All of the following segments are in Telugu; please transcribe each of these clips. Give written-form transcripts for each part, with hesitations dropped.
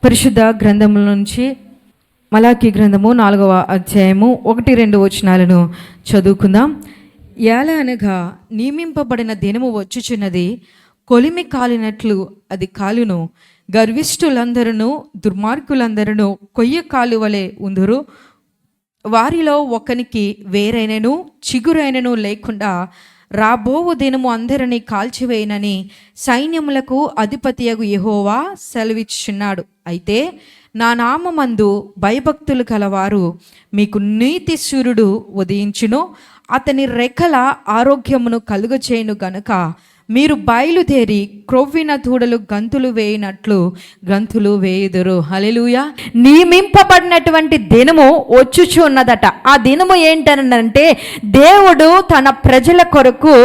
పరిశుద్ధ గ్రంథముల నుంచి మలాకీ గ్రంథము 4వ అధ్యాయము 1-2 వచనాలను చదువుకుందాం. ఎలా అనగా నియమింపబడిన దినము వచ్చుచున్నది, కొలిమి కాలినట్లు అది కాలును. గర్విష్ఠులందరూ దుర్మార్గులందరూ కొయ్య కాలు వలె ఉందురు. వారిలో ఒకనికి వేరైనను చిగురైనను లేకుండా రాబోవు దినము అందరినీ కాల్చివేయనని సైన్యములకు అధిపతియగు యెహోవా సెలవిచ్చుచున్నాడు. అయితే నా నామమందు భయభక్తులు కలవారు మీకు నీతి సూర్యుడు ఉదయించును, అతని రెక్కల ఆరోగ్యమును కలుగచేయును గనుక మీరు బయలుదేరి క్రొవ్విన దూడలు గంతులు వేయినట్లు గంతులు వేయుదురు. హల్లెలూయా. నియమింపబడినటువంటి దినము వచ్చుచు ఉన్నదట. ఆ దినము ఏంటనంటే, దేవుడు తన ప్రజల కొరకు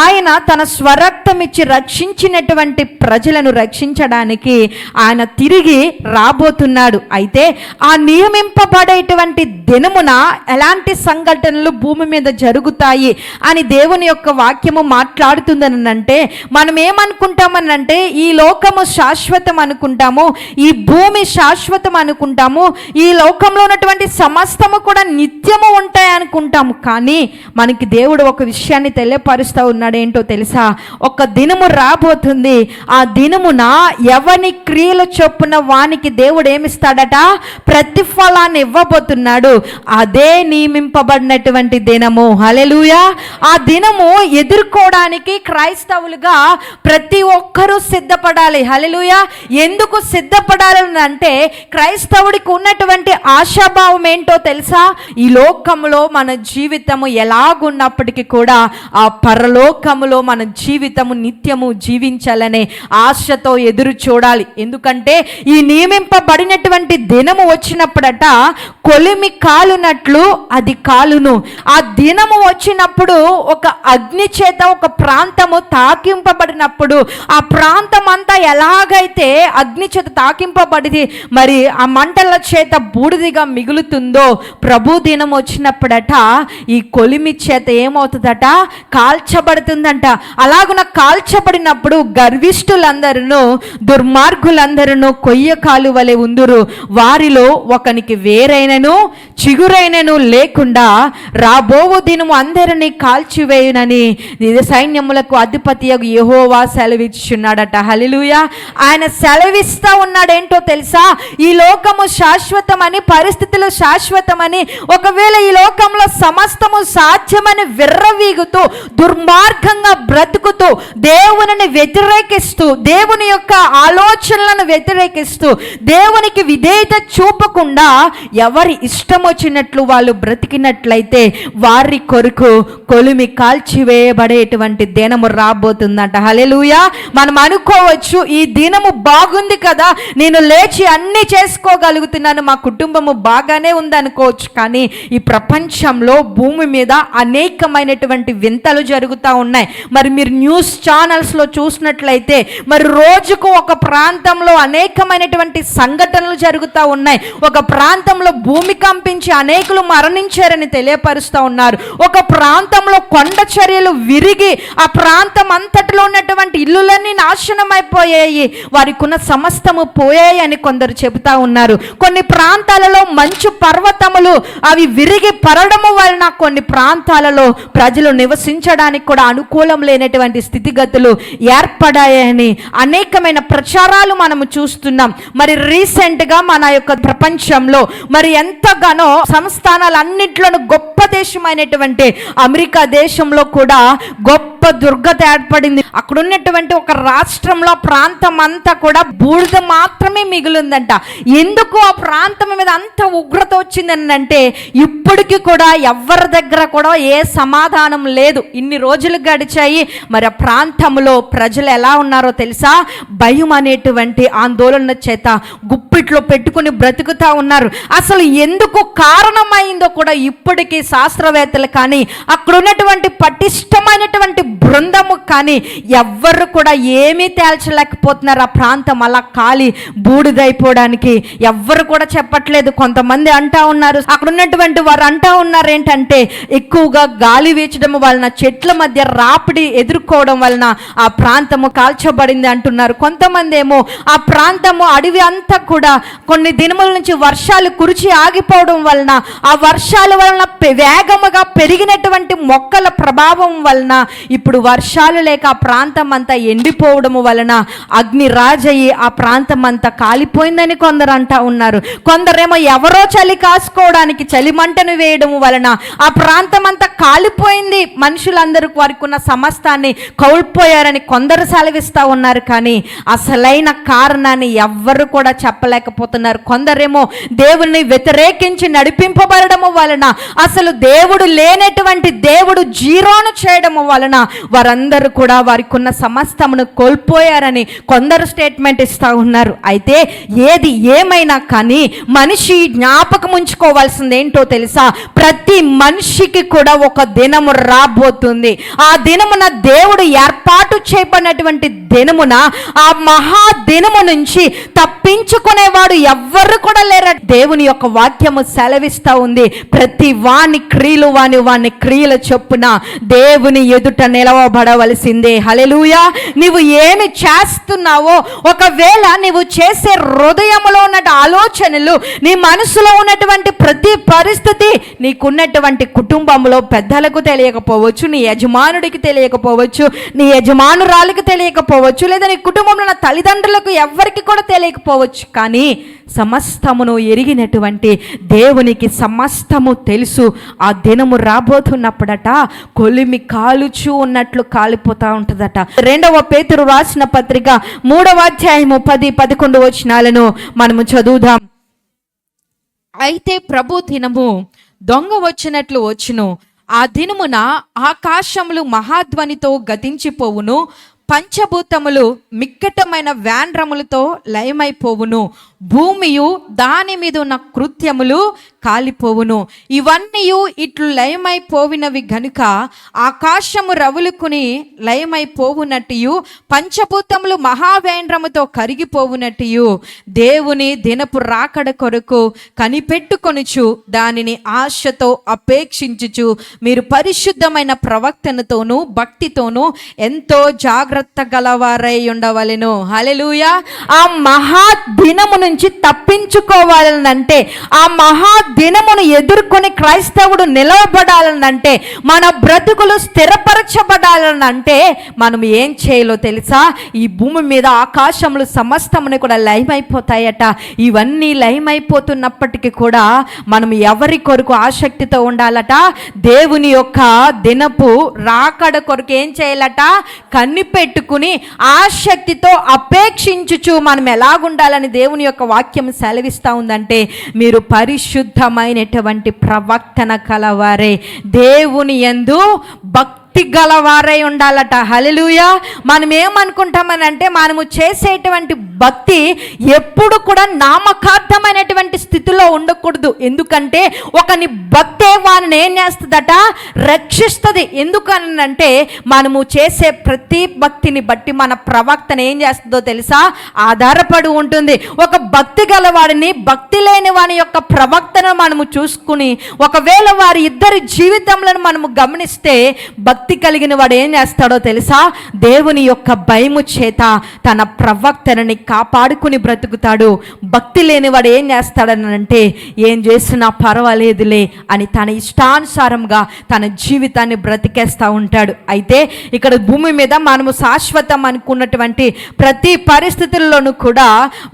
ఆయన తన స్వరక్తం ఇచ్చి రక్షించినటువంటి ప్రజలను రక్షించడానికి ఆయన తిరిగి రాబోతున్నాడు. అయితే ఆ నియమింపబడేటువంటి దినమున ఎలాంటి సంఘటనలు భూమి మీద జరుగుతాయి అని దేవుని యొక్క వాక్యము మాట్లాడుతుందని అంటే, మనం ఏమనుకుంటామనంటే ఈ లోకము శాశ్వతం అనుకుంటాము, ఈ భూమి శాశ్వతం అనుకుంటాము, ఈ లోకంలో ఉన్నటువంటి సమస్తము కూడా నిత్యము ఉంటాయి అనుకుంటాము. కానీ మనకి దేవుడు ఒక విషయాన్ని తెలియపరుస్తూ ఉన్నాడు. ఏంటో తెలుసా? ఒక దినము రాబోతుంది. ఆ దినమున ఎవని క్రియలు చొప్పున వానికి దేవుడు ఏమిస్తాడట? ప్రతిఫలాన్ని ఇవ్వబోతున్నాడు. అదే నియమింపబడినటువంటి దినము. హల్లెలూయా. ఆ దినము ఎదుర్కోవడానికి క్రైస్తవులుగా ప్రతి ఒక్కరూ సిద్ధపడాలి. హల్లెలూయా. ఎందుకు సిద్ధపడాలి అంటే, క్రైస్తవుడికి ఉన్నటువంటి ఆశాభావం ఏంటో తెలుసా? ఈ లోకములో మన జీవితము ఎలాగున్నప్పటికీ కూడా ఆ పరలోకములో మన జీవితము నిత్యము జీవించాలనే ఆశతో ఎదురు చూడాలి. ఎందుకంటే ఈ నియమింపబడినటువంటి దినము వచ్చినప్పుడట కొలిమి కాలునట్లు అది కాలును. ఆ దినము వచ్చినప్పుడు ఒక అగ్ని చేత ఒక ప్రాంతము తాకింపబడినప్పుడు ఆ ప్రాంతం అంతా ఎలాగైతే అగ్ని చేత తాకింపబడి మరి ఆ మంటల చేత బూడిదిగా మిగులుతుందో, ప్రభు దినం వచ్చినప్పుడట ఈ కొలిమి చేత ఏమవుతుందట? కాల్చబడుతుందంట. అలాగున కాల్చబడినప్పుడు గర్విష్ఠులందరూ దుర్మార్గులందరూ కొయ్య కాలు వలె ఉందురు. వారిలో ఒకనికి వేరైనను చిగురైనను లేకుండా రాబోవు దినము అందరినీ కాల్చివేయునని సైన్యములకు అధిపతి యెహోవా సెలవిచ్చుచున్నాడట. హల్లెలూయా. ఆయన సెలవిస్తా ఉన్నాడేంటో తెలుసా? ఈ లోకము శాశ్వతమని, పరిస్థితులు శాశ్వతమని, ఒకవేళ ఈ లోకంలో సమస్తము సాధ్యమని విర్రవీగుతూ దుర్మార్గంగా బ్రతుకుతూ దేవునిని వ్యతిరేకిస్తూ, దేవుని యొక్క ఆలోచనలను వ్యతిరేకిస్తూ, దేవునికి విధేయత చూపకుండా ఎవరి ఇష్టం వచ్చినట్లు వాళ్ళు బ్రతికినట్లయితే వారి కొరకు కొలిమి కాల్చివేయబడేటువంటి దినము రాబోతుందంట. హల్లెలూయా. మనం అనుకోవచ్చు, ఈ దినము బాగుంది కదా, నేను లేచి అన్ని చేసుకోగలుగుతున్నాను, మా కుటుంబము బాగానే ఉంది అనుకోవచ్చు. కానీ ఈ ప్రపంచంలో భూమి మీద అనేకమైనటువంటి వింతలు జరుగుతూ ఉన్నాయి. మరి మీరు న్యూస్ ఛానల్స్లో చూసినట్లయితే మరి రోజుకు ఒక ప్రాంతంలో అనేకమైనటువంటి సంఘటనలు జరుగుతూ ఉన్నాయి. ఒక ప్రాంతంలో భూమి కంపించి అనేకులు మరణించారని తెలియపరుస్తూ ఉన్నారు. ఒక ప్రాంతంలో కొండ చర్యలు విరిగి ఆ ప్రాంతం అంతటిలో ఉన్నటువంటి ఇల్లులన్నీ నాశనం అయిపోయాయి, వారికి ఉన్న సమస్తము పోయాయి అని కొందరు చెబుతా ఉన్నారు. కొన్ని ప్రాంతాలలో మంచు పర్వతములు అవి విరిగి పడడము వలన కొన్ని ప్రాంతాలలో ప్రజలు నివసించడానికి కూడా అనుకూలం లేనటువంటి స్థితిగతులు ఏర్పడాయని అనేకమైన ప్రచారాలు మనము చూస్తున్నాం. మరి రీసెంట్గా మన యొక్క ప్రపంచంలో మరి ఎంతగానో సంస్థానాలన్నింటిలోనూ గొప్ప దేశమైనటువంటి అమెరికా దేశంలో కూడా గొప్ప దుర్గత ఏర్పడింది. అక్కడ ఉన్నటువంటి ఒక రాష్ట్రంలో ప్రాంతం అంతా కూడా బూడిద మాత్రమే మిగిలిందంట. ఎందుకు ఆ ప్రాంతం మీద అంత ఉగ్రత వచ్చిందని అంటే, ఇప్పటికీ కూడా ఎవరి దగ్గర కూడా ఏ సమాధానం లేదు. ఇన్ని రోజులు గడిచాయి. మరి ఆ ప్రాంతంలో ప్రజలు ఎలా ఉన్నారో తెలుసా? భయం అనేటువంటి ఆందోళన చేత గుప్పిట్లో పెట్టుకుని బ్రతుకుతా ఉన్నారు. అసలు ఎందుకు కారణమైందో కూడా ఇప్పటికీ శాస్త్రవేత్తలు కానీ, అక్కడ ఉన్నటువంటి పటిష్టమైనటువంటి బృందము కానీ ఎవ్వరు కూడా ఏమీ తేల్చలేకపోతున్నారు. ఆ ప్రాంతం అలా కాలి బూడిదైపోవడానికి ఎవ్వరు కూడా చెప్పట్లేదు. కొంతమంది అంటా ఉన్నారు, అక్కడ ఉన్నటువంటి వారు అంటా ఉన్నారు ఏంటంటే, ఎక్కువగా గాలి వీచడం వలన, చెట్ల మధ్య రాపిడి ఎదుర్కోవడం వలన ఆ ప్రాంతము కాల్చబడింది అంటున్నారు. కొంతమంది ఏమో ఆ ప్రాంతము అడవి అంతా కూడా కొన్ని దినముల నుంచి వర్షాలు కురిచి ఆగిపోవడం వలన, ఆ వర్షాల వలన వేగముగా పెరిగినటువంటి మొక్కల ప్రభావం వలన ఇప్పుడు వర్షాలు లేక ఆ ప్రాంతం అంతా ఎండిపోవడం వలన అగ్ని రాజయ్యి ఆ ప్రాంతం అంతా కాలిపోయిందని కొందరు అంటా ఉన్నారు. కొందరేమో ఎవరో చలి కాసుకోవడానికి చలిమంటను వేయడం వలన ఆ ప్రాంతం అంతా కాలిపోయింది, మనుషులందరూ వారికి ఉన్న సమస్తాన్ని కోల్పోయారని కొందరు సెలవిస్తూ ఉన్నారు. కానీ అసలైన కారణాన్ని ఎవ్వరు కూడా చెప్పలేకపోతున్నారు. కొందరేమో దేవుణ్ణి వ్యతిరేకించి నడిపింపబడము వలన, అసలు దేవుడు లేనటువంటి దేవుడు జీరోను చేయడము వలన వారందరూ కూడా వారికి ఉన్న సమస్తమును కోల్పోయారని కొందరు స్టేట్మెంట్ ఇస్తూ ఉన్నారు. అయితే ఏది ఏమైనా కానీ మనిషి జ్ఞాపకం ఉంచుకోవాల్సింది ఏంటో తెలుసా? ప్రతి మనిషికి కూడా ఒక దినము రాబోతుంది. ఆ దినమున దేవుడు ఏర్పాటు చేయబడినటువంటి దినమున, ఆ మహా దినము నుంచి తప్పించుకునేవాడు ఎవ్వరు కూడా లేరు. దేవుని యొక్క వాక్యము సెలవిస్తూ ఉంది, ప్రతి వాని క్రియలు వాని క్రియల చొప్పున దేవుని ఎదుట నిలవబడవలసిందే. హల్లెలూయా. నీవు ఏమి చేస్తున్నావో, ఒకవేళ నీవు చేసే హృదయంలో ఉన్న ఆలోచనలు, నీ మనసులో ఉన్నటువంటి ప్రతి పరిస్థితి నీకున్నటువంటి కుటుంబంలో పెద్దలకు తెలియకపోవచ్చు, నీ యజమానుడికి తెలియకపోవచ్చు, నీ యజమానురాలికి తెలియకపోవచ్చు, లేదా నీ కుటుంబంలో ఉన్న తల్లిదండ్రులకు ఎవ్వరికి కూడా తెలియకపోవచ్చు. కానీ సమస్తమును ఎరిగినటువంటి దేవునికి సమస్తము తెలుసు. ఆ దినము రాబోతున్నప్పుడట కొలిమి కాలుచూ ఉన్నట్లు కాలిపోతూ ఉంటుందట. 2వ పేతురు రాసిన పత్రిక 3వ అధ్యాయము 10-11 వచనాలను మనము చదువుదాం. అయితే ప్రభు దినము దొంగ వచ్చినట్లు వచ్చును. ఆ దినమున ఆకాశములు మహాధ్వనితో గతించిపోవును, పంచభూతములు మిక్కటమైన వ్యాండ్రములతో లయమైపోవును, భూమియు దాని మీద ఉన్న కృత్యములు కాలిపోవును. ఇవన్నీ ఇట్లు లయమైపోవినవి గనుక ఆకాశము రవులుకుని లయమైపోవునట్టు, పంచభూతములు మహావేంద్రముతో కరిగిపోవునట్టు దేవుని దినపు రాకడ కొరకు కనిపెట్టుకొనుచు దానిని ఆశతో అపేక్షించుచు మీరు పరిశుద్ధమైన ప్రవక్తనతోనూ భక్తితోనూ ఎంతో జాగ్రత్త గలవారై ఉండవలెను. హల్లెలూయా. ఆ మహా దినము నుంచి తప్పించుకోవాలనంటే, ఆ మహా దినమును ఎదుర్కొని క్రైస్తవుడు నిలవబడాలనంటే, మన బ్రతుకులు స్థిరపరచబడాలనంటే మనం ఏం చేయాలో తెలుసా? ఈ భూమి మీద ఆకాశములు సమస్తమును కూడా లయమైపోతాయట. ఇవన్నీ లయమైపోతున్నప్పటికీ కూడా మనం ఎవరి కొరకు ఆసక్తితో ఉండాలట? దేవుని యొక్క దినపు రాకడ కొరకు ఏం చేయాలట? కనిపెట్టుకుని ఆసక్తితో అపేక్షించుచు మనం ఎలాగుండాలని దేవుని యొక్క వాక్యం సెలవిస్తూ ఉందంటే, మీరు పరిశుద్ధమైనటువంటి ప్రవక్తన కలవారే, దేవుని యందు భక్తి గలవారై ఉండాలట. హల్లెలూయా. మనం ఏమనుకుంటామని అంటే, మనము చేసేటువంటి భక్తి ఎప్పుడు కూడా నామకార్థమైనటువంటి స్థితిలో ఉండకూడదు. ఎందుకంటే ఒకని భక్తే వారిని ఏం చేస్తుందట? రక్షిస్తుంది. ఎందుకనంటే మనము చేసే ప్రతి భక్తిని బట్టి మన ప్రవక్తన ఏం చేస్తుందో తెలుసా? ఆధారపడి ఉంటుంది. ఒక భక్తి గలవాడిని, భక్తి లేని వాని యొక్క ప్రవక్తను మనము చూసుకుని, ఒకవేళ వారి ఇద్దరి జీవితంలో మనము గమనిస్తే, భక్తి కలిగిన వాడు ఏం చేస్తాడో తెలుసా? దేవుని యొక్క భయము చేత తన ప్రవక్తనని కాపాడుకుని బ్రతుకుతాడు. భక్తి లేనివాడు ఏం చేస్తాడనంటే, ఏం చేసినా పర్వాలేదులే అని తన ఇష్టానుసారంగా తన జీవితాన్ని బ్రతికేస్తూ ఉంటాడు. అయితే ఇక్కడ భూమి మీద మనము శాశ్వతం అనుకున్నటువంటి ప్రతి పరిస్థితుల్లోనూ కూడా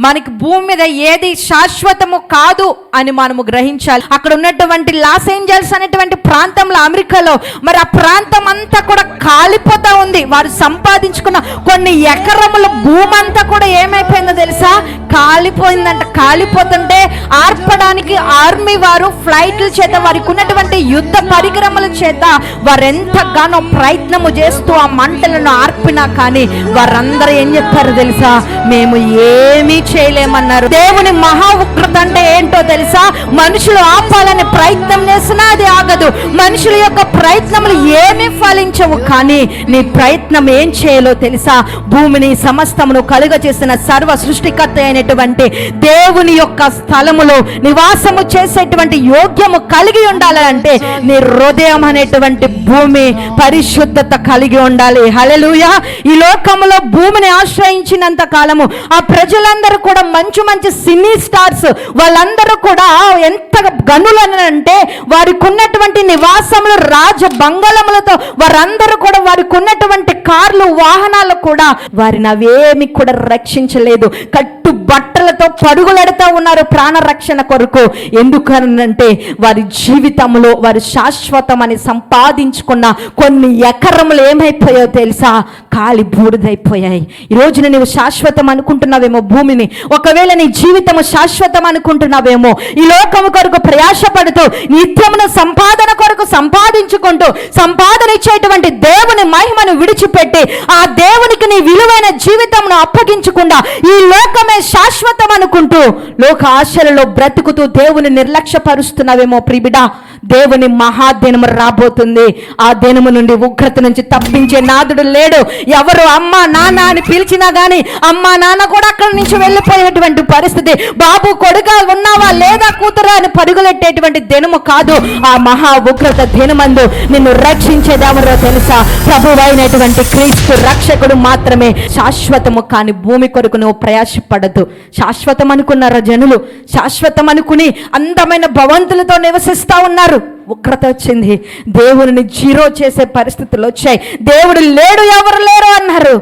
మనకి భూమి మీద ఏది శాశ్వతము కాదు అని మనము గ్రహించాలి. అక్కడ ఉన్నటువంటి లాస్ ఏంజల్స్ అనేటువంటి ప్రాంతంలో, అమెరికాలో, మరి ఆ ప్రాంతం అంతా కూడా కాలిపోతా ఉంది. వారు సంపాదించుకున్న కొన్ని ఎకరముల భూమి అంతా కూడా ఏమైపోతుంది ఏమైపోయిందో తెలుసా? కాలిపోయిందంట. కాలిపోతుంటే ఆర్పడానికి ఆర్మీ వారు ఫ్లైట్ల చేత, వారికి ఉన్నటువంటి యుద్ధ పరికరముల చేత వారెంతగానో ప్రయత్నము చేస్తూ ఆ మంటలను ఆర్పినా కానీ వారందరూ ఏం చెప్పారు తెలుసా? మేము ఏమీ చేయలేమన్నారు. దేవుని మహా ఉగ్రత అంటే ఏంటో తెలుసా? మనుషులు ఆపాలని ప్రయత్నం చేసినా అది ఆగదు. మనుషుల యొక్క ప్రయత్నములు ఏమీ ఫలించవు. కానీ నీ ప్రయత్నం ఏం చేయాలో తెలుసా? భూమిని సమస్తమును కలుగ చేసిన సర్వ సృష్టికర్త అయినటువంటి దేవుని యొక్క స్థలములో నివాసము చేసేటువంటి యోగ్యము కలిగి ఉండాలంటే నీ హృదయం అనేటువంటి భూమి పరిశుద్ధత కలిగి ఉండాలి. హల్లెలూయా. ఈ లోకములో భూమిని ఆశ్రయించినంత కాలము ఆ ప్రజలందరూ కూడా మంచి మంచి సినీ స్టార్స్, వాళ్ళందరూ కూడా ఎంత గనులనంటే వారికి ఉన్నటువంటి నివాసములు రాజ బంగళములతో, వారందరూ కూడా వారికి ఉన్నటువంటి కార్లు వాహనాలు కూడా వారిని అవేమి కూడా రక్షించలేదు. కట్టు బట్టలతో పరుగులెడతా ఉన్నారు ప్రాణ రక్షణ కొరకు. ఎందుకనంటే వారి జీవితంలో వారు శాశ్వతమని సంపాదించుకున్న కొన్ని ఎకరములు ఏమైపోయాయో తెలుసా? కాలి బూడిదైపోయాయి. ఈ రోజున నువ్వు శాశ్వతం అనుకుంటున్నావేమో భూమిని, ఒకవేళ నీ జీవితము శాశ్వతం అనుకుంటున్నావేమో, ఈ లోకము కొరకు ప్రయాసపడుతూ నిత్యమును సంపాదన కొరకు సంపాదించుకుంటూ సంపాదన ఇచ్చేటువంటి దేవుని మహిమను విడిచిపెట్టి ఆ దేవునికి నీ విలువైన జీవితంను అప్పగించకుండా ఈ లోకమే శాశ్వతం అనుకుంటూ లోక ఆశలలో బ్రతుకుతూ దేవుని నిర్లక్ష్యపరుస్తున్నావేమో ప్రిబిడా. దేవుని మహాదినము రాబోతుంది. ఆ దినము నుండి ఉగ్రత నుంచి తప్పించే నాదుడు లేడు. ఎవరు అమ్మా నాన్న అని పిలిచినా గానీ అమ్మా నాన్న కూడా అక్కడి నుంచి వెళ్ళిపోయేటువంటి పరిస్థితి. బాబు కొడుక ఉన్నావా లేదా కూతురా అని పరుగులెట్టేటువంటి దినము కాదు. ఆ మహా ఉగ్రత దినమందు నిన్ను రక్షించేదెవరో తెలుసా? ప్రభువైనటువంటి క్రీస్తు రక్షకుడు మాత్రమే. శాశ్వతము కాని భూమి కొరకు నువ్వు ప్రయాసపడద్దు. శాశ్వతం అనుకున్నారా జనులు? శాశ్వతం అనుకుని అందమైన భవంతులతో నివసిస్తా ఉన్నారు. ఉగ్రత వచ్చింది, దేవుడిని జీరో చేసే పరిస్థితులు వచ్చాయి. దేవుడు లేడు, ఎవరు లేరు అన్నారు.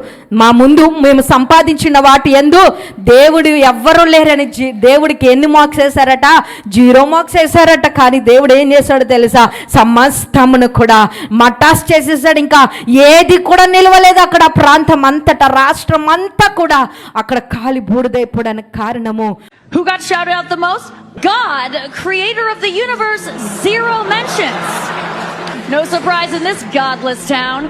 మా ముందు మేము సంపాదించిన వాటి యందు దేవుడు ఎవ్వరూ లేరని దేవుడికి ఎన్ని మార్క్స్ వేశారట? 0 మార్క్స్ వేశారట. కానీ దేవుడు ఏం చేశాడు తెలుసా? సమస్తమును కూడా మటాస్ చేసేసాడు. ఇంకా ఏది కూడా నిలవలేదు అక్కడ. ప్రాంతం అంతటా, రాష్ట్రం అంతా కూడా అక్కడ కాలి బూడిదైపోవడానికి కారణము. Who got shouted out the most? God, creator of the universe, 0 mentions. No surprise in this godless town.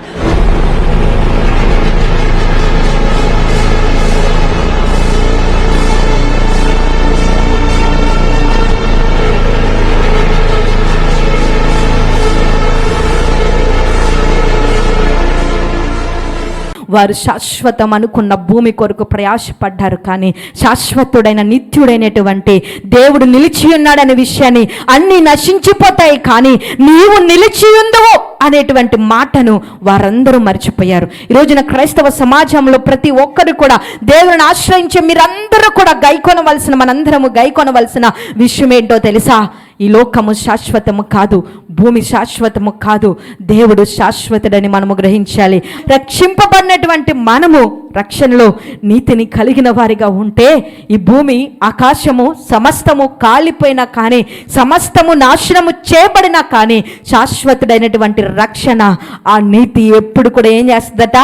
వారు శాశ్వతం అనుకున్న భూమి కొరకు ప్రయాసపడ్డారు. కానీ శాశ్వతుడైన నిత్యుడైనటువంటి దేవుడు నిలిచి ఉన్నాడనే విషయాన్ని, అన్నీ నశించిపోతాయి కానీ నీవు నిలిచి ఉందువు అనేటువంటి మాటను వారందరూ మర్చిపోయారు. ఈ రోజున క్రైస్తవ సమాజంలో ప్రతి ఒక్కరు కూడా దేవుని ఆశ్రయించే మీరందరూ కూడా గైకొనవలసిన, మనందరము గైకొనవలసిన విషయం ఏంటో తెలుసా? ఈ లోకము శాశ్వతము కాదు, భూమి శాశ్వతము కాదు, దేవుడు శాశ్వతుడని మనము గ్రహించాలి. రక్షింపబడినటువంటి మనము రక్షణలో నీతిని కలిగిన వారిగా ఉంటే ఈ భూమి ఆకాశము సమస్తము కాలిపోయినా కానీ, సమస్తము నాశనము చేయబడినా కానీ శాశ్వతుడైనటువంటి రక్షణ, ఆ నీతి ఎప్పుడు కూడా ఏం చేస్తుందట?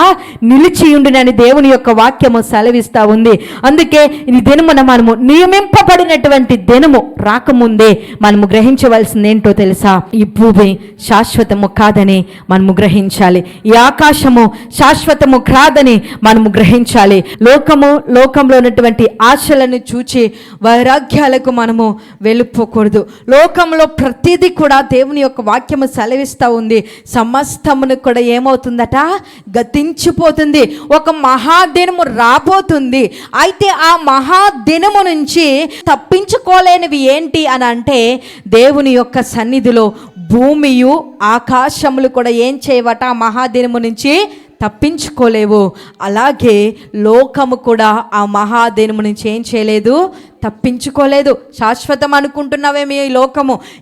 నిలిచి ఉండునని దేవుని యొక్క వాక్యము సెలవిస్తూ ఉంది. అందుకే ఈ దినమున మనము నియమింపబడినటువంటి దినము రాకముందే మనము గ్రహించవలసింది ఏంటో తెలుసా? ఈ భూమి శాశ్వతము కాదని మనము గ్రహించాలి. ఈ ఆకాశము శాశ్వతము కాదని మనము గ్రహించాలి. లోకంలో ఉన్నటువంటి ఆశలను చూచి వైరాగ్యాలకు మనము వెళ్ళిపోకూడదు. లోకంలో ప్రతిదీ కూడా దేవుని యొక్క వాక్యము సెలవిస్తూ ఉంది. సమస్తమును కూడా ఏమవుతుందట? గతించిపోతుంది. ఒక మహాదినము రాబోతుంది. అయితే ఆ మహాదినము నుంచి తప్పించుకోలేనివి ఏంటి అని అంటే, దేవుని యొక్క సన్నిధిలో భూమియు ఆకాశములు కూడా ఏం చేయవట? ఆ మహాదినము నుంచి తప్పించుకోలేవు. అలాగే లోకము కూడా ఆ మహాదినము నుంచి ఏం చేయలేదు? తప్పించుకోలేదు. శాశ్వతం అనుకుంటున్నావేమో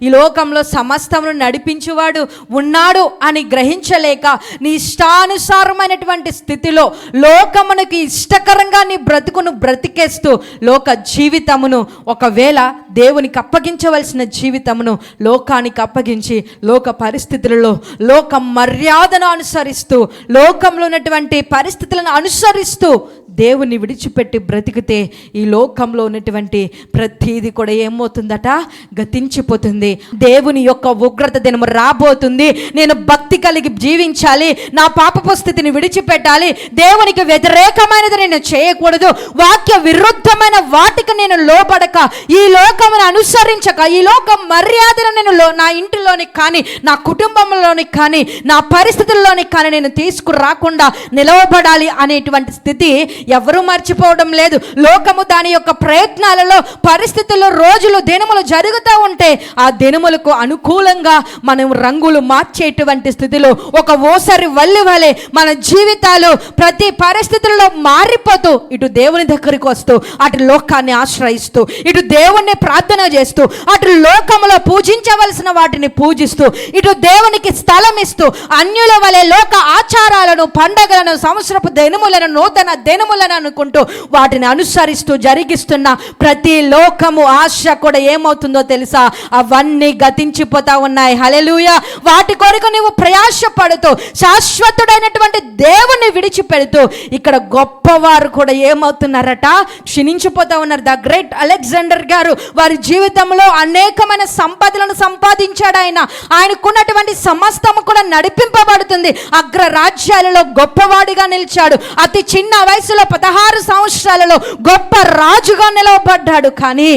ఈ లోకంలో సమస్తమును నడిపించువాడు ఉన్నాడు అని గ్రహించలేక నీ ఇష్టానుసారమైనటువంటి స్థితిలో లోకమునకి ఇష్టకరంగా నీ బ్రతుకును బ్రతికేస్తూ లోక జీవితమును, ఒకవేళ దేవునికి అప్పగించవలసిన జీవితమును లోకానికి అప్పగించి లోక పరిస్థితులలో లోక మర్యాదను అనుసరిస్తూ లోకంలో ఉన్నటువంటి పరిస్థితులను అనుసరిస్తూ దేవుని విడిచిపెట్టి బ్రతికితే ఈ లోకంలో ఉన్నటువంటి ప్రతిదీ కూడా ఏమవుతుందట, గతించిపోతుంది. దేవుని యొక్క ఉగ్రత దినము రాబోతుంది. నేను భక్తి కలిగి జీవించాలి, నా పాపపు స్థితిని విడిచిపెట్టాలి, దేవునికి వ్యతిరేకమైనది నేను చేయకూడదు, వాక్య విరుద్ధమైన వాటికి నేను లోబడక, ఈ లోకమును అనుసరించక, ఈ లోక మర్యాదను నేను నా ఇంటిలోనికి కానీ, నా కుటుంబంలోనికి కానీ, నా పరిస్థితుల్లోనికి కానీ నేను తీసుకురాకుండా నిలవబడాలి అనేటువంటి స్థితి ఎవరూ మర్చిపోవడం లేదు. లోకము దాని యొక్క ప్రయత్నాలలో, పరిస్థితుల్లో, రోజులు, దినములు జరుగుతూ ఉంటే ఆ దినములకు అనుకూలంగా మనం రంగులు మార్చేటువంటి స్థితిలో ఒక ఓసరి వల్లి వలె మన జీవితాలు ప్రతి పరిస్థితుల్లో మారిపోతూ, ఇటు దేవుని దగ్గరికి వస్తూ, అటు లోకాన్ని ఆశ్రయిస్తూ, ఇటు దేవుణ్ణి ప్రార్థన చేస్తూ, అటు లోకములో పూజించవలసిన వాటిని పూజిస్తూ, ఇటు దేవునికి స్థలం ఇస్తూ, అన్యుల వలె లోక ఆచారాలను, పండగలను, సంవత్సరపు దినములను, నూతన దినములను అనుకుంటూ వాటిని అనుసరిస్తూ జరిగిస్తున్న ప్రతి లోకము ఆశ కూడా ఏమవుతుందో తెలుసా, అవన్నీ గతించిపోతా ఉన్నాయి. హల్లెలూయా. వాటి కొరకు నువ్వు ప్రయాసపడుతూ శాశ్వతుడైనటువంటి దేవుణ్ణి విడిచిపెడుతూ ఇక్కడ గొప్పవారు కూడా ఏమవుతున్నారట, క్షీణించిపోతా ఉన్నారు. ద గ్రేట్ అలెగ్జాండర్ గారు వారి జీవితంలో అనేకమైన సంపదలను సంపాదించాడు. ఆయనకున్నటువంటి సమస్తము కూడా నడిపింపబడుతుంది. అగ్ర రాజ్యాలలో గొప్పవాడిగా నిలిచాడు. అతి చిన్న వయసులో 16 సంవత్సరాలలో గొప్ప రాజుగా నిలవబడ్డాడు. కానీ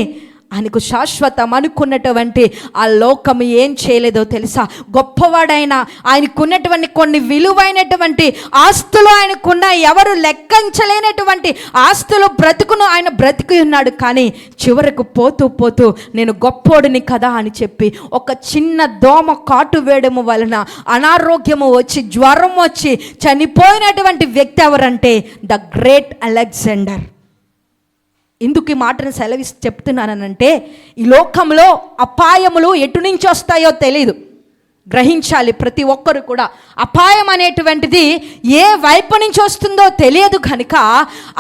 ఆయనకు శాశ్వతం అనుకున్నటువంటి ఆ లోకం ఏం చేయలేదో తెలుసా, గొప్పవాడైన ఆయనకున్నటువంటి కొన్ని విలువైనటువంటి ఆస్తులు ఆయనకున్న, ఎవరు లెక్కించలేనటువంటి ఆస్తులు బ్రతుకును ఆయన బ్రతికి ఉన్నాడు. కానీ చివరకు పోతూ పోతూ నేను గొప్పోడిని కదా అని చెప్పి ఒక చిన్న దోమ కాటు వేయడము వలన అనారోగ్యము వచ్చి, జ్వరం వచ్చి చనిపోయినటువంటి వ్యక్తి ఎవరంటే ద గ్రేట్ అలెగ్జాండర్. ఎందుకు ఈ మాటను చెప్తున్నానంటే, ఈ లోకంలో అపాయములు ఎటు నుంచి వస్తాయో తెలీదు. గ్రహించాలి ప్రతి ఒక్కరు కూడా. అపాయం అనేటువంటిది ఏ వైపు నుంచి వస్తుందో తెలియదు కనుక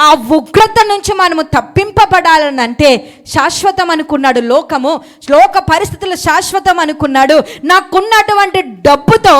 ఆ ఉగ్రత నుంచి మనము తప్పింపబడాలనంటే శాశ్వతం అనుకున్నాడు లోకము, లోక పరిస్థితులు శాశ్వతం అనుకున్నాడు. నాకున్నటువంటి డబ్బుతో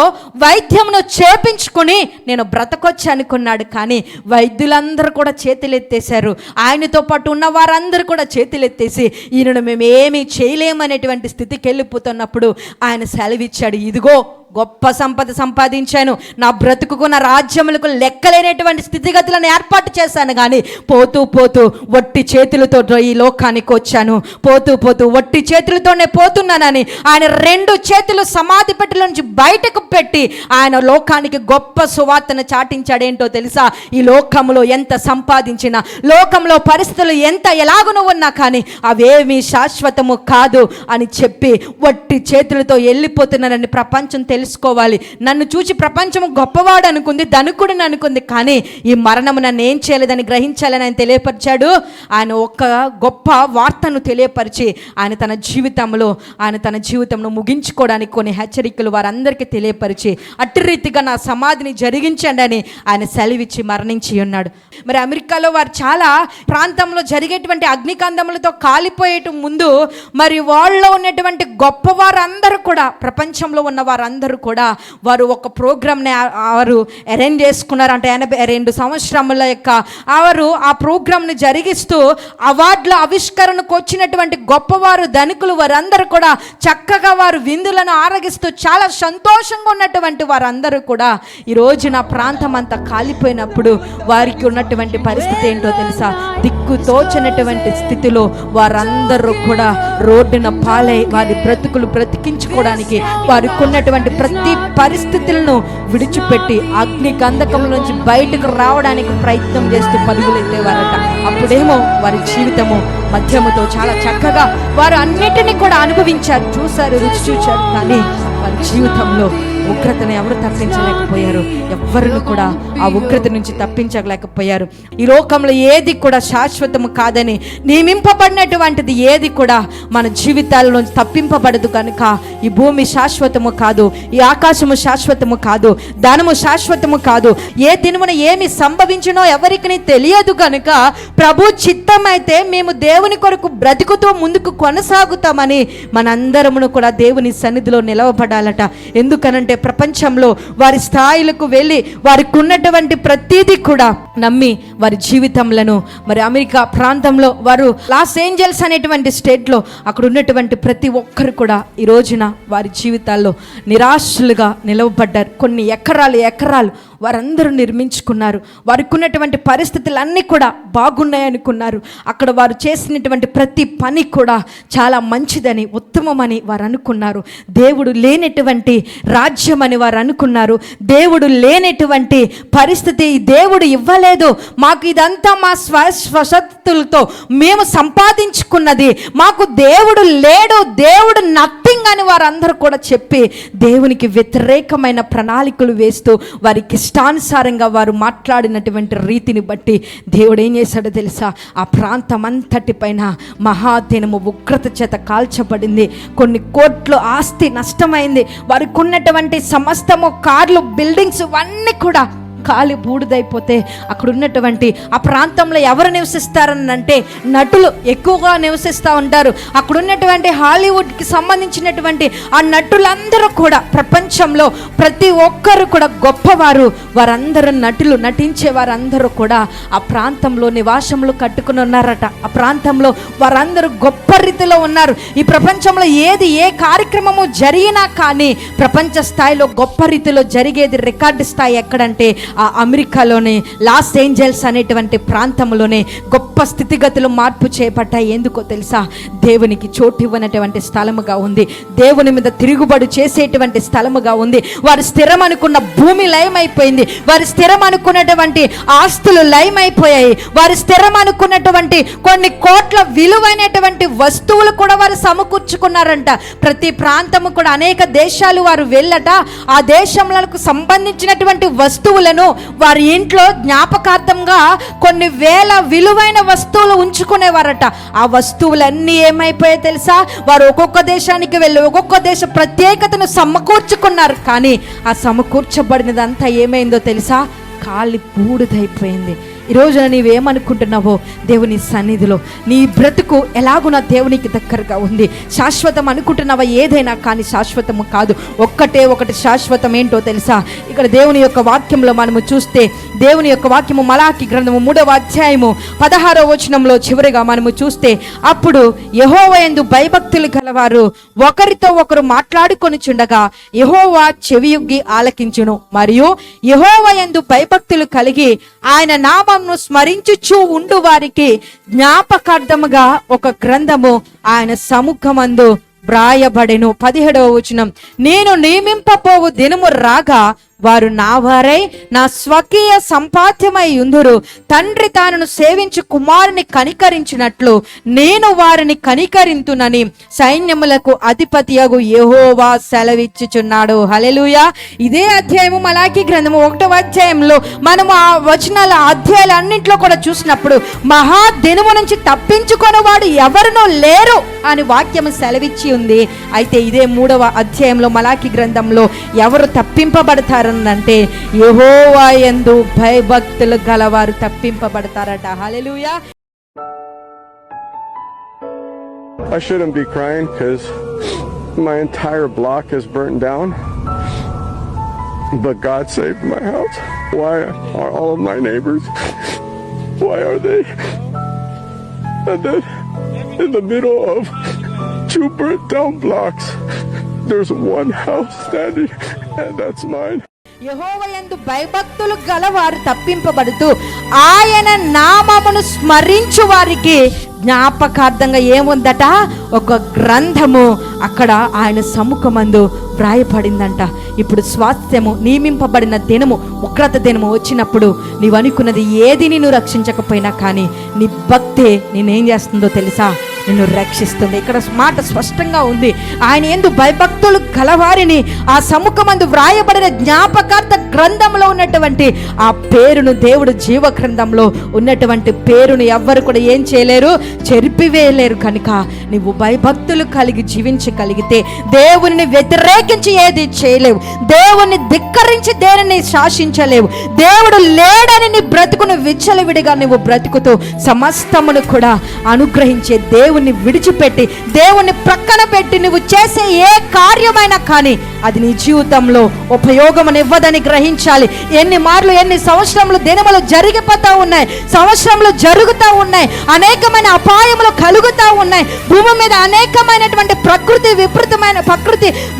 వైద్యమును చేపించుకుని నేను బ్రతకొచ్చు అనుకున్నాడు. కానీ వైద్యులందరూ కూడా చేతులెత్తేశారు. ఆయనతో పాటు ఉన్న వారందరూ కూడా చేతులెత్తేసి ఈయనను మేము ఏమీ చేయలేమనేటువంటి స్థితికి వెళ్ళిపోతున్నప్పుడు ఆయన సెలవిచ్చాడు, ఇదిగో గొప్ప సంపద సంపాదించాను, నా బ్రతుకుకు, నా రాజ్యములకు లెక్కలేనటువంటి స్థితిగతులను ఏర్పాటు చేశాను, కానీ పోతూ పోతూ వట్టి చేతులతో ఈ లోకానికి వచ్చాను, పోతూ పోతూ వట్టి చేతులతోనే పోతున్నానని ఆయన 2 చేతులు సమాధి పెట్టెల నుంచి బయటకు పెట్టి ఆయన లోకానికి గొప్ప సువార్తను చాటించాడేంటో తెలుసా, ఈ లోకంలో ఎంత సంపాదించినా, లోకంలో పరిస్థితులు ఎంత ఎలాగునూ ఉన్నా కానీ అవేమీ శాశ్వతము కాదు అని చెప్పి వట్టి చేతులతో వెళ్ళిపోతున్నానని ప్రపంచం తెలుసుకోవాలి. నన్ను చూసి ప్రపంచం గొప్పవాడు అనుకుంది, ధనికుడిని అనుకుంది, కానీ ఈ మరణము నన్ను ఏం చేయలేదని గ్రహించాలని ఆయన తెలియపరిచాడు. ఆయన ఒక గొప్ప వార్తను తెలియపరిచి ఆయన తన జీవితంలో ముగించుకోవడానికి కొన్ని హెచ్చరికలు వారందరికీ తెలియపరిచి అట్టి రీతిగా నా సమాధిని జరిగించండి అని ఆయన సెలవిచ్చి మరణించి ఉన్నాడు. మరి అమెరికాలో వారు చాలా ప్రాంతంలో జరిగేటువంటి అగ్నికందములతో కాలిపోయేట ముందు మరి వాళ్ళలో ఉన్నటువంటి గొప్ప వారందరూ కూడా, ప్రపంచంలో ఉన్న వారందరూ కూడా వారు ఒక ప్రోగ్రామ్ని వారు అరేంజ్ చేసుకున్నారు. అంటే 82 సంవత్సరముల యొక్క వారు ఆ ప్రోగ్రామ్ని జరిగిస్తూ అవార్డుల ఆవిష్కరణకు వచ్చినటువంటి గొప్పవారు, ధనికులు వారందరూ కూడా చక్కగా వారు విందులను ఆరగిస్తూ చాలా సంతోషంగా ఉన్నటువంటి వారందరూ కూడా ఈరోజు నా ప్రాంతం అంతా కాలిపోయినప్పుడు వారికి ఉన్నటువంటి పరిస్థితి ఏంటో తెలుసా, దిక్కు తోచనటువంటి స్థితిలో వారందరూ కూడా రోడ్డున పాలై వారి బ్రతుకులు బ్రతికించుకోవడానికి వారికి ఉన్నటువంటి ప్రతి పరిస్థితులను విడిచిపెట్టి అగ్ని గంధకం నుంచి బయటకు రావడానికి ప్రయత్నం చేస్తూ పరుగులెత్తేవారట. అప్పుడేమో వారి జీవితము మధ్యముతో చాలా చక్కగా వారు అన్నిటినీ కూడా అనుభవించారు, చూశారు, రుచి చూశారు. కానీ వారి జీవితంలో ఉగ్రతను ఎవరు తప్పించలేకపోయారు, ఎవరిని కూడా ఆ ఉగ్రత నుంచి తప్పించలేకపోయారు. ఈ లోకంలో ఏది కూడా శాశ్వతము కాదని, నియమింపబడినటువంటిది ఏది కూడా మన జీవితాల్లో తప్పింపబడదు కనుక ఈ భూమి శాశ్వతము కాదు, ఈ ఆకాశము శాశ్వతము కాదు, ధనము శాశ్వతము కాదు, ఏ దినమున ఏమి సంభవించునో ఎవరికి తెలియదు కనుక ప్రభు చిత్తమైతే మేము దేవుని కొరకు బ్రతుకుతూ ముందుకు కొనసాగుతామని మనందరమును కూడా దేవుని సన్నిధిలో నిలవబడాలట. ఎందుకనంటే ప్రపంచంలో వారి స్థాయిలకు వెళ్ళి వారికి ఉన్నటువంటి ప్రతిదీ కూడా నమ్మి వారి జీవితంలో మరి అమెరికా ప్రాంతంలో వారు లాస్ ఏంజల్స్ అనేటువంటి స్టేట్లో అక్కడ ఉన్నటువంటి ప్రతి ఒక్కరు కూడా ఈ రోజున వారి జీవితాల్లో నిరాశలుగా నిలవబడ్డారు. కొన్ని ఎకరాలు వారందరూ నిర్మించుకున్నారు. వారికి ఉన్నటువంటి పరిస్థితులన్నీ కూడా బాగున్నాయనుకున్నారు. అక్కడ వారు చేసినటువంటి ప్రతి పని కూడా చాలా మంచిదని, ఉత్తమమని వారు అనుకున్నారు. దేవుడు లేనటువంటి రాజ్యం అని వారు అనుకున్నారు. దేవుడు లేనటువంటి పరిస్థితి దేవుడు ఇవ్వలేదు, మాకు ఇదంతా మా స్వశక్తులతో మేము సంపాదించుకున్నది, మాకు దేవుడు లేడు, దేవుడు నథింగ్ అని వారందరూ కూడా చెప్పి దేవునికి వ్యతిరేకమైన ప్రణాళికలు వేస్తూ వారికి ఇష్టానుసారంగా వారు మాట్లాడినటువంటి రీతిని బట్టి దేవుడు ఏం చేశాడో తెలుసా? ఆ ప్రాంతం అంతటి పైన మహాదినము ఉగ్రత చేత కాల్చబడింది. కొన్ని కోట్ల ఆస్తి నష్టమైంది. వారికి ఉన్నటువంటి సమస్తము కార్లు, బిల్డింగ్స్ ఇవన్నీ కూడా కాలి బూడిదైపోతే అక్కడ ఉన్నటువంటి ఆ ప్రాంతంలో ఎవరు నివసిస్తారని అంటే నటులు ఎక్కువగా నివసిస్తూ ఉంటారు. అక్కడ ఉన్నటువంటి హాలీవుడ్కి సంబంధించినటువంటి ఆ నటులందరూ కూడా ప్రపంచంలో ప్రతి ఒక్కరు కూడా గొప్పవారు. వారందరూ నటులు, నటించే వారందరూ కూడా ఆ ప్రాంతంలో నివాసములు కట్టుకుని ఉన్నారట. ఆ ప్రాంతంలో వారందరూ గొప్ప రీతిలో ఉన్నారు. ఈ ప్రపంచంలో ఏ కార్యక్రమము జరిగినా కానీ ప్రపంచ స్థాయిలో గొప్ప రీతిలో జరిగేది రికార్డు స్థాయి ఎక్కడంటే ఆ అమెరికాలోనే లాస్ ఏంజల్స్ అనేటువంటి ప్రాంతంలోనే గొప్ప స్థితిగతులు మార్పు చేపట్టాయి. ఎందుకో తెలుసా? దేవునికి చోటు ఇవ్వనటువంటి స్థలముగా ఉంది. దేవుని మీద తిరుగుబడి చేసేటువంటి స్థలముగా ఉంది. వారు స్థిరం అనుకున్న భూమి లయమైపోయింది. వారు స్థిరం అనుకున్నటువంటి ఆస్తులు లయమైపోయాయి. వారు స్థిరం అనుకున్నటువంటి కొన్ని కోట్ల విలువైనటువంటి వస్తువులు కూడా వారు సమకూర్చుకున్నారంట. ప్రతి ప్రాంతము కూడా అనేక దేశాలు వారు వెళ్ళట ఆ దేశములకు సంబంధించినటువంటి వస్తువులను వారి ఇంట్లో జ్ఞాపకార్థంగా కొన్ని వేల విలువైన వస్తువులు ఉంచుకునేవారట. ఆ వస్తువులన్నీ ఏమైపోయాయి తెలుసా? వారు ఒక్కొక్క దేశానికి వెళ్ళి ఒక్కొక్క దేశ ప్రత్యేకతను సమకూర్చుకున్నారు. కానీ ఆ సమకూర్చబడినదంతా ఏమైందో తెలుసా? కాలి బూడిదైపోయింది. ఈరోజు నీవేమనుకుంటున్నావో దేవుని సన్నిధిలో నీ బ్రతుకు ఎలాగున్నా దేవునికి దగ్గరగా ఉంది. శాశ్వతం అనుకుంటున్నావా? ఏదైనా కానీ శాశ్వతము కాదు. ఒకటి శాశ్వతం ఏంటో తెలుసా? ఇక్కడ దేవుని యొక్క వాక్యంలో మనము చూస్తే దేవుని యొక్క వాక్యము మలాకి గ్రంథము 3వ అధ్యాయము 16వ వచనంలో చివరిగా మనము చూస్తే, అప్పుడు యెహోవా యందు భయభక్తులు గలవారు ఒకరితో ఒకరు మాట్లాడుకొనిచుండగా యెహోవా చెవియొగ్గి ఆలకించును, మరియు యెహోవా యందు భయభక్తులు కలిగి ఆయన నామమును స్మరించుచూ ఉండు వారికి జ్ఞాపకార్థముగా ఒక గ్రంథము ఆయన సముఖమందు వ్రాయబడెను. 17వ వచనం, నేను నియమింపపోవు దినము రాగా వారు నా వారై నా స్వకీయ సంపాద్యమై ఉందురు. తండ్రి తాను సేవించు కుమారుని కనికరించినట్లు నేను వారిని కనికరింతునని సైన్యములకు అధిపతియగు యెహోవా సెలవిచ్చుచున్నాడు. హల్లెలూయా. ఇదే అధ్యాయము మలాకి గ్రంథము 1వ అధ్యాయంలో మనము ఆ వచనాల అధ్యాయాలు అన్నింటిలో కూడా చూసినప్పుడు మహా దినము నుంచి తప్పించుకొని వాడు ఎవరునూ లేరు అని వాక్యము సెలవిచ్చి ఉంది. అయితే ఇదే 3వ అధ్యాయంలో మలాకి గ్రంథంలో ఎవరు తప్పింపబడతారు అంటే యెహోవా యందు భయభక్తులు గలవారు తప్పింపబడతారట. హల్లెలూయా. I shouldn't be crying because my entire block is burnt down, but God saved my house. Why are all of my neighbors, why are they and then in the middle of 2 burnt down blocks there's one house standing and that's mine. యెహోవా యందు భయభక్తులు గలవారు తప్పింపబడుతూ ఆయన నామమును స్మరించు వారికి జ్ఞాపకార్థంగా ఏముందట? ఒక గ్రంథము అక్కడ ఆయన సముఖమందు వ్రాయపడిందంట. ఇప్పుడు స్వాస్థ్యము నియమింపబడిన దినము, ఉగ్రత దినము వచ్చినప్పుడు నీవు అనుకున్నది ఏది నిన్ను రక్షించకపోయినా కానీ నీ భక్తే నేనేం చేస్తుందో తెలుసా? నిన్ను రక్షిస్తుంది. ఇక్కడ మాట స్పష్టంగా ఉంది. ఆయన యందు భయభక్తులు గలవారిని ఆ సముఖమందు వ్రాయబడిన జ్ఞాపకార్థ గ్రంథంలో ఉన్నటువంటి ఆ పేరును దేవుడు జీవ గ్రంథంలో ఉన్నటువంటి పేరును ఎవ్వరు కూడా ఏం చేయలేరు, చెరిపివేయలేరు. కనుక నువ్వు భయభక్తులు కలిగి జీవించగలిగితే దేవుని వ్యతిరేకించి ఏది చేయలేవు, దేవుని ధిక్కరించి దేనిని శాసించలేవు. దేవుడు లేడని నీ బ్రతుకును విచ్చలవిడిగా నువ్వు బ్రతుకుతూ సమస్తమును కూడా అనుగ్రహించే దేవుని దేవుణ్ణి విడిచిపెట్టి, దేవుణ్ణి ప్రక్కన పెట్టి నువ్వు చేసే ఏ కార్యమైనా కానీ అది నీ జీవితంలో ఉపయోగమనివ్వదని గ్రహించాలి. ఎన్ని మార్లు, ఎన్ని సంవత్సరములు, దినములు జరిగిపోతూ ఉన్నాయి, సంవత్సరములు జరుగుతూ ఉన్నాయి, అనేకమైన అపాయములు కలుగుతూ ఉన్నాయి. భూమి మీద అనేకమైనటువంటి ప్రకృతి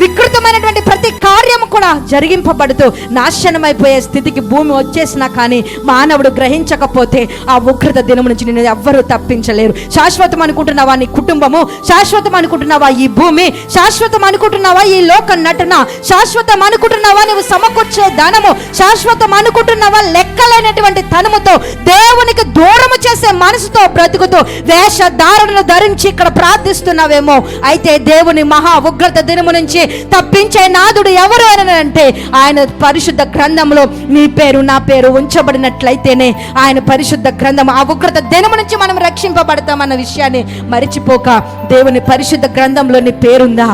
వికృతమైనటువంటి ప్రతి కార్యము కూడా జరిగింపబడుతూ నాశనమైపోయే స్థితికి భూమి వచ్చేసినా కానీ మానవుడు గ్రహించకపోతే ఆ ఉగ్రత దినము నుంచి నేను ఎవ్వరూ తప్పించలేరు. శాశ్వతం అనుకుంటున్నావా నీ కుటుంబము? శాశ్వతం అనుకుంటున్నావా ఈ భూమి? శాశ్వతం అనుకుంటున్నావా ఈ లోక నటన? శాశ్వతం అనుకుంటున్నావా నువ్వు సమకూర్చే ధనము? శాశ్వతం అనుకుంటున్నావా లెక్కలేనటువంటి తనముతో దేవునికి దూరము చేసే మనసుతో బ్రతుకుతూ వేషధారణను ధరించి ఇక్కడ ప్రార్థిస్తున్నావేమో? అయితే దేవుని మహా ఉగ్రత దినము నుంచి తప్పించే నాదుడు ఎవరు అని అంటే ఆయన పరిశుద్ధ గ్రంథంలో నీ పేరు నా పేరు ఉంచబడినట్లయితేనే ఆయన పరిశుద్ధ గ్రంథం ఆ ఉగ్రత దినము నుంచి మనం రక్షింపబడతామన్న విషయాన్ని మరిచిపోక, దేవుని పరిశుద్ధ గ్రంథంలో నీ పేరుందా?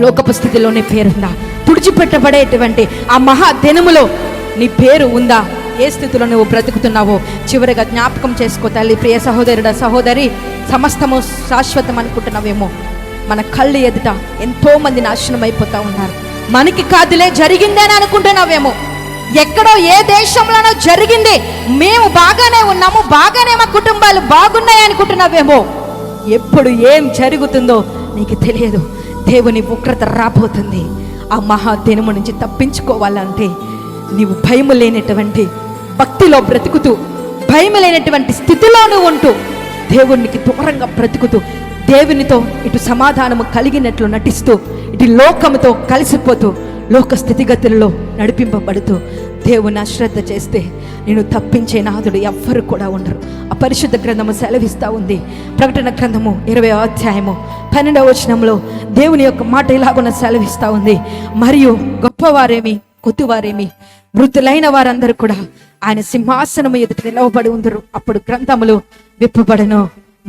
లోకపు స్థితిలో నీ పేరుందా? తుడిచిపెట్టబడేటువంటి ఆ మహా దినములో నీ పేరు ఉందా? ఏ స్థితిలో నువ్వు బ్రతుకుతున్నావో చివరిగా జ్ఞాపకం చేసుకో తల్లి. ప్రియ సహోదరుడా, సహోదరి, సమస్తము శాశ్వతం అనుకుంటున్నావేమో? మన కళ్ళు ఎదుట ఎంతో మంది నాశనం అయిపోతూ ఉన్నారు. మనకి కాదులే జరిగిందే అని అనుకుంటున్నావేమో. ఎక్కడో ఏ దేశంలోనో జరిగింది, మేము బాగానే ఉన్నాము, బాగానే మా కుటుంబాలు బాగున్నాయి అనుకుంటున్నావేమో. ఎప్పుడు ఏం జరుగుతుందో నీకు తెలియదు. దేవుని ఉగ్రత రాబోతుంది. ఆ మహా దినము నుంచి తప్పించుకోవాలంటే నీవు భయము లేనటువంటి భక్తిలో బ్రతుకుతూ, భయం లేనటువంటి స్థితిలోనూ ఉంటూ, దేవునికి దూరంగా బ్రతుకుతూ, దేవునితో ఇటు సమాధానము కలిగినట్లు నటిస్తూ, ఇటు లోకముతో కలిసిపోతూ, లోక స్థితిగతులలో నడిపింపబడుతూ దేవుని అశ్రద్ధ చేస్తే నేను తప్పించే నాదుడు ఎవ్వరు కూడా ఉండరు. ఆ పరిశుద్ధ గ్రంథము సెలవిస్తూ ఉంది. ప్రకటన గ్రంథము 20వ అధ్యాయము 12వ వచనంలో దేవుని యొక్క మాట ఇలాగున సెలవిస్తూ ఉంది. మరియు గొప్పవారేమి కొద్దివారేమి మృతులైన వారందరూ కూడా ఆయన సింహాసనము ఎదుట నిలవబడి ఉందరు. అప్పుడు గ్రంథములు విప్పబడను,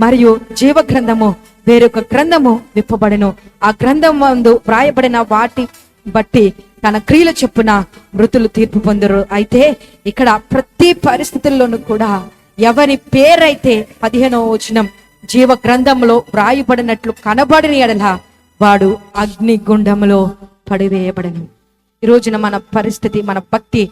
మరియు జీవ గ్రంథము వేరొక గ్రంథము విప్పబడను. ఆ గ్రంథం ముందు వ్రాయబడిన వాటి బట్టి తన క్రియల చొప్పున మృతులు తీర్పు పొందరు. అయితే ఇక్కడ ప్రతి పరిస్థితుల్లోనూ కూడా ఎవరి పేరైతే 15వ వచనం జీవ గ్రంథంలో వ్రాయబడినట్లు కనబడిన ఎడల వాడు అగ్నిగుండంలో పడివేయబడను. ఈ రోజున మన పరిస్థితి, మన భక్తి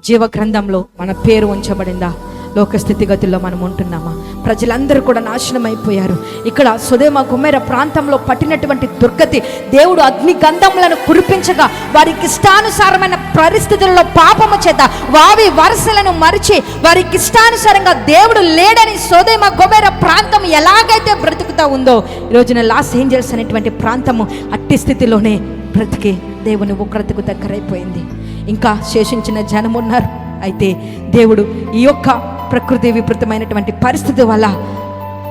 జీవ గ్రంథంలో మన పేరు ఉంచబడిందా? లోక స్థితిగతుల్లో మనం ఉంటున్నామా? ప్రజలందరూ కూడా నాశనం అయిపోయారు. ఇక్కడ సొదొమ గొమొర్రా ప్రాంతంలో పట్టినటువంటి దుర్గతి దేవుడు అగ్ని గంధములను కురిపించగా వారికి ఇష్టానుసారమైన పరిస్థితులలో పాపము చేత వావి వరసలను మరిచి వారికి ఇష్టానుసారంగా దేవుడు లేడని సొదొమ గొమొర్రా ప్రాంతం ఎలాగైతే బ్రతుకుతా ఉందో, ఈరోజున లాస్ ఏంజల్స్ అనేటువంటి ప్రాంతము అట్టి స్థితిలోనే బ్రతికి దేవుని ఉగ్రతకు దగ్గరైపోయింది. ఇంకా శేషించిన జనం ఉన్నారు. అయితే దేవుడు ఈ యొక్క ప్రకృతి విపరీతమైనటువంటి పరిస్థితి వల్ల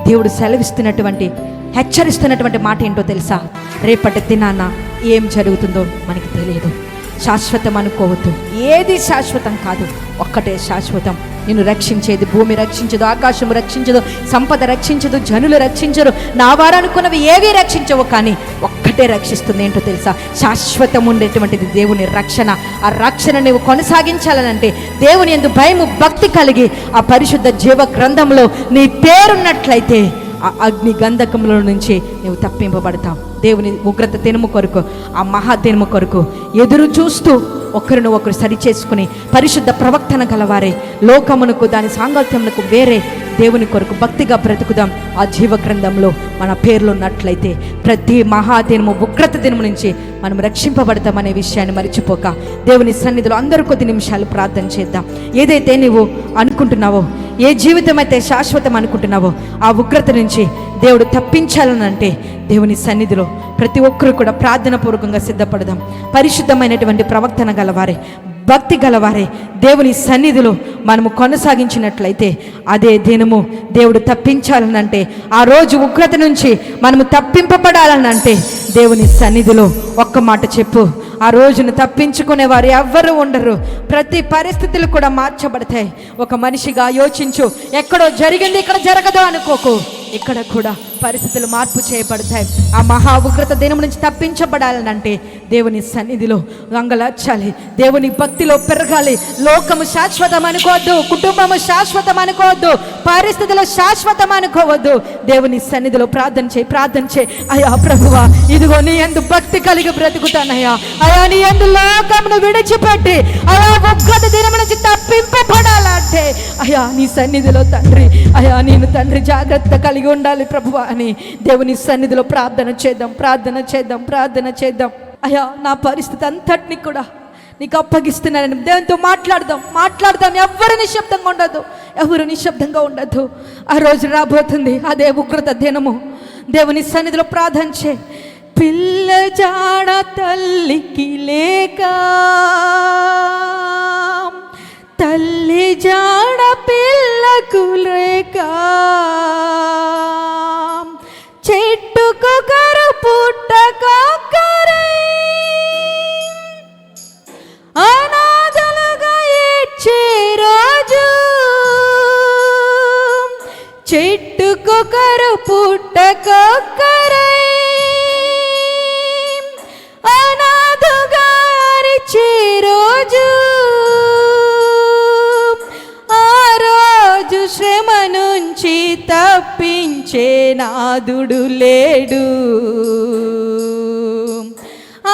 దేవుడు సెలవిస్తున్నటువంటి, హెచ్చరిస్తున్నటువంటి మాట ఏంటో తెలుసా? రేపటి దినాన ఏం జరుగుతుందో మనకి తెలియదు. శాశ్వతం అనుకోవద్దు. ఏది శాశ్వతం కాదు, ఒక్కటే శాశ్వతం. నిన్ను రక్షించేది భూమి రక్షించదు, ఆకాశం రక్షించదు, సంపద రక్షించదు, జనులు రక్షించరు, నా వారనుకున్నవి ఏవి రక్షించవు. కానీ ఒక్కటే రక్షిస్తుంది. ఏంటో తెలుసా? శాశ్వతం ఉండేటువంటిది దేవుని రక్షణ. ఆ రక్షణ నువ్వు కొనసాగించాలనంటే దేవుని యందు భయము భక్తి కలిగి ఆ పరిశుద్ధ జీవ గ్రంథంలో నీ పేరున్నట్లయితే ఆ అగ్ని గంధకముల నుంచి నువ్వు తప్పింపబడతావు. దేవుని ఉగ్రత దినము కొరకు, ఆ మహా దినము కొరకు ఎదురు చూస్తూ ఒకరిని ఒకరు సరి చేసుకుని పరిశుద్ధ ప్రవక్తన గలవారే లోకమునకు దాని సాంగత్యమునకు వేరే దేవుని కొరకు భక్తిగా బ్రతుకుదాం. ఆ జీవ గ్రంథంలో మన పేర్లు ఉన్నట్లయితే ప్రతి మహాదినము ఉగ్రత దినము నుంచి మనం రక్షింపబడతామనే విషయాన్ని మరిచిపోక దేవుని సన్నిధిలో అందరూ కొద్ది నిమిషాలు ప్రార్థన చేద్దాం. ఏదైతే నువ్వు అనుకుంటున్నావో, ఏ జీవితం అయితే శాశ్వతం అనుకుంటున్నావో ఆ ఉగ్రత నుంచి దేవుడు తప్పించాలనంటే దేవుని సన్నిధిలో ప్రతి ఒక్కరు కూడా ప్రార్థన పూర్వకంగా సిద్ధపడదాం. పరిశుద్ధమైనటువంటి ప్రవక్తన గలవారే, భక్తి గలవారే దేవుని సన్నిధిలో మనము కొనసాగించినట్లయితే అదే దినము దేవుడు తప్పించాలనంటే, ఆ రోజు ఉగ్రత నుంచి మనము తప్పింపబడాలనంటే దేవుని సన్నిధిలో ఒక్క మాట చెప్పు. ఆ రోజును తప్పించుకునే వారు ఎవ్వరూ ఉండరు. ప్రతి పరిస్థితులు కూడా మార్చబడతాయి. ఒక మనిషిగా యోచించు. ఎక్కడో జరిగింది ఇక్కడ జరగదు అనుకోకు. ఇక్కడ కూడా పరిస్థితులు మార్పు చేయబడతాయి. ఆ మహా ఉగ్రత దినం నుంచి తప్పించబడాలనంటే దేవుని సన్నిధిలో అంగలార్చాలి, దేవుని భక్తిలో పెరగాలి. లోకము శాశ్వతం అనుకోవద్దు, కుటుంబము శాశ్వతం అనుకోవద్దు, పరిస్థితులు శాశ్వతం అనుకోవద్దు. దేవుని సన్నిధిలో ప్రార్థన చేయి. అయ్యా ప్రభువా, ఇదిగో నీ యందు భక్తి కలిగి బ్రతుకుతానయ్యా. అయ్యా నీ యందు లోకమును విడిచిపెట్టి అయ్యా ఉగ్రత దినం నుంచి తప్పింపబడాలంటే అయ్యా నీ సన్నిధిలో తండ్రి, అయ్యా నేను తండ్రి జాగ్రత్త కలిగి ఉండాలి ప్రభువా అని దేవుని సన్నిధిలో ప్రార్థన చేద్దాం. అయ్యా నా పరిస్థితి అంతటిని కూడా నీకు అప్పగిస్తున్నానని దేవునితో మాట్లాడదాం. ఎవరు నిశ్శబ్దంగా ఉండద్దు. ఆ రోజు రాబోతుంది, అదే ఉగ్రత దినము. దేవుని సన్నిధిలో ప్రార్థన చే. పిల్ల జాడ తల్లికి లేక, తల్లి జాడ పిల్లకు లేక, చెట్టుకొకరు పుట్టకొకరై అనాథలుగా ఏడ్చే రోజు, చెట్టుకొకరు పుట్టకొకరై అనాథగా అరిచే రోజు, ఆ రోజు శ్రమ నుంచి తప్పించే నాదుడు లేడు.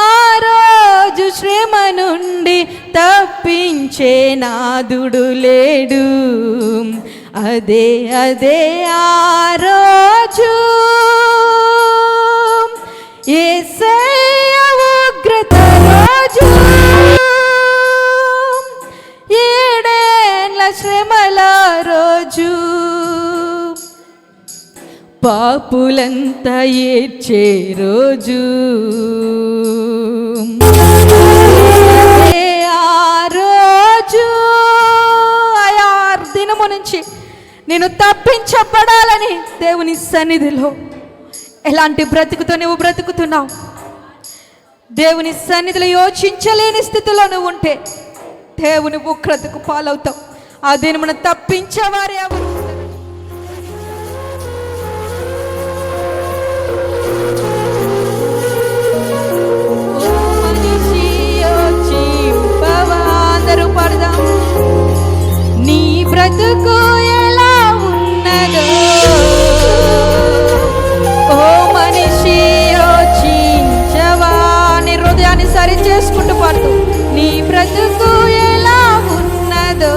ఆ రోజు శ్రమ నుండి తప్పించే నాదుడు లేడు. అదే ఆ రోజు యేసయ్య ఉగ్రత రోజు, ఏడేండ్ల శ్రమల రోజు, పాపులంతా ఏడ్చే రోజు. ఆ రోజు ఆయా దినము నుంచి నేను తప్పించబడాలని దేవుని సన్నిధిలో ఎలాంటి బ్రతుకుతో నువ్వు బ్రతుకుతున్నావు? దేవుని సన్నిధిలో యోచించలేని స్థితిలో నువ్వు ఉంటే దేవుని ఉగ్రతకు పాలవుతావు. ఆ దినమును తప్పించేవారు ఎవరు? అందరూ పడదాం. నీ బ్రతుకు ఎలా ఉన్నదో ఓ మనిషి యోచించవా. నీ హృదయాన్ని సరి చేసుకుంటూ పాడుతూ, నీ బ్రతుకు ఎలా ఉన్నదో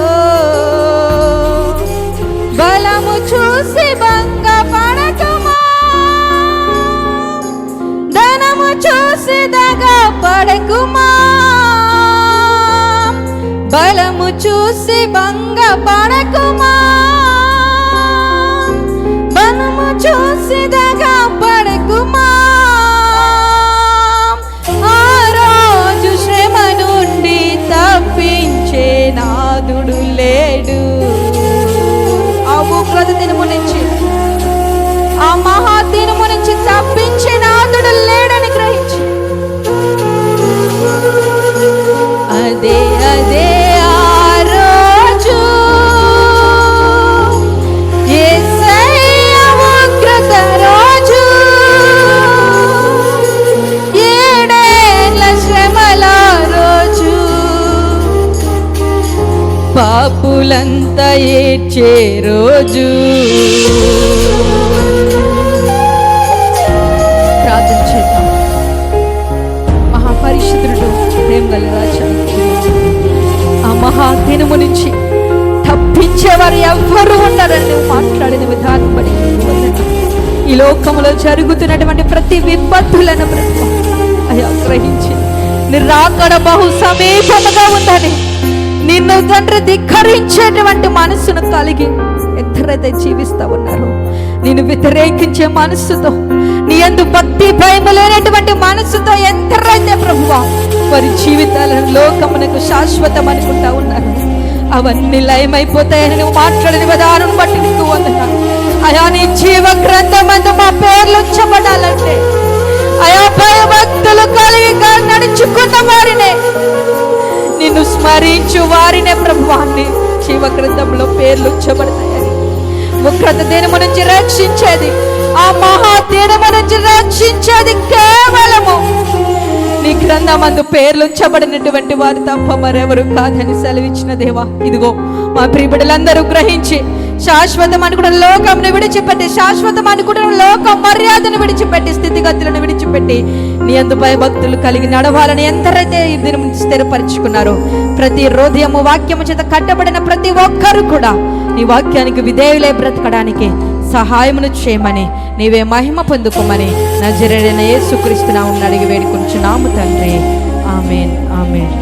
బలము చూసి భంగపడకుమా, ధనము చూసి దగా పడకుమా, బలము చూసి భంగపడకుమా, బలము చూసి దగా పడకుమా. ఆ రోజు శ్రమ నుండి తప్పించే నాదుడు లేడు. ఆ ఉగ్రత దినము నుంచి, ఆ మహా దినము నుంచి తప్పించే నాదుడు లేడని గ్రహించి అదే ఆ రోజు యేసయ్య ఉగ్రత రోజు, ఏడేండ్ల శ్రమల రోజు, పాపులంతా ఏడ్చే రోజు. ప్రార్థన చేద్దాం. మహాపరిశుద్ధుడు, ప్రేమ గల రాజా, ఆ మహా దినము నుంచి తప్పించేవారు ఎవ్వరు ఉండరని నువ్వు మాట్లాడిన విధానం బట్టి ఈ లోకంలో జరుగుతున్నటువంటి ప్రతి విపత్తులను అయ్యా గ్రహించి నిరాకడ బహు సమీపముగా ఉందని నిన్ను తండ్రి ధిక్కరించేటువంటి మనస్సును కలిగి ఎంతరైతే జీవిస్తా ఉన్నారు, నిన్ను వ్యతిరేకించే మనస్సుతో, నీ యందు భక్తి భయము లేనటువంటి మనస్సుతో ఎంతరైతే ప్రభువా వారి జీవితాలను లోకమునకు శాశ్వతం అనుకుంటా ఉన్నారు, అవన్నీ లయమైపోతాయని నువ్వు మాట్లాడిన విధానం బట్టి నీకు వందనాలు. అయా నీ జీవ గ్రంథమందు మా పేర్లు ఉంచబడాలంటే అయా భయభక్తులు కలిగి నడుచుకున్న వారినే, నిన్ను స్మరించు వారినే ప్రభువాన్ని జీవ గ్రంథంలో పేర్లు ఉంచబడతాయని, ఉగ్రత దినము నుంచి రక్షించేది ఆ మహాదినము నుంచి రక్షించేది కేవలము నీ గ్రంథమందు పేర్లుంచబడినటువంటి వారు తప్ప మరెవరు కాదని సెలవిచ్చిన దేవా, ఇదిగో మా ప్రియబిడ్డలందరూ గ్రహించి శాశ్వతం అనుకున్న లోకంను విడిచిపెట్టి, శాశ్వతం అనుకున్న లోక మర్యాదను విడిచిపెట్టి, స్థితిగతులను విడిచిపెట్టి నీ యందు భయభక్తులు కలిగి నడవాలని ఎంతరైతే ఈ దినం స్థిరపరుచుకున్నారో, ప్రతి హృదయము వాక్యము చేత కట్టబడిన ప్రతి ఒక్కరు కూడా నీ వాక్యానికి విధేయులై బ్రతకడానికి సహాయమును చేయమని, నీవే మహిమ పొందుకోమని నజరేయుడైన యేసుక్రీస్తు నామమున అడిగి వేడుకొనుచున్నాము తండ్రి. ఆమేన్, ఆమేన్.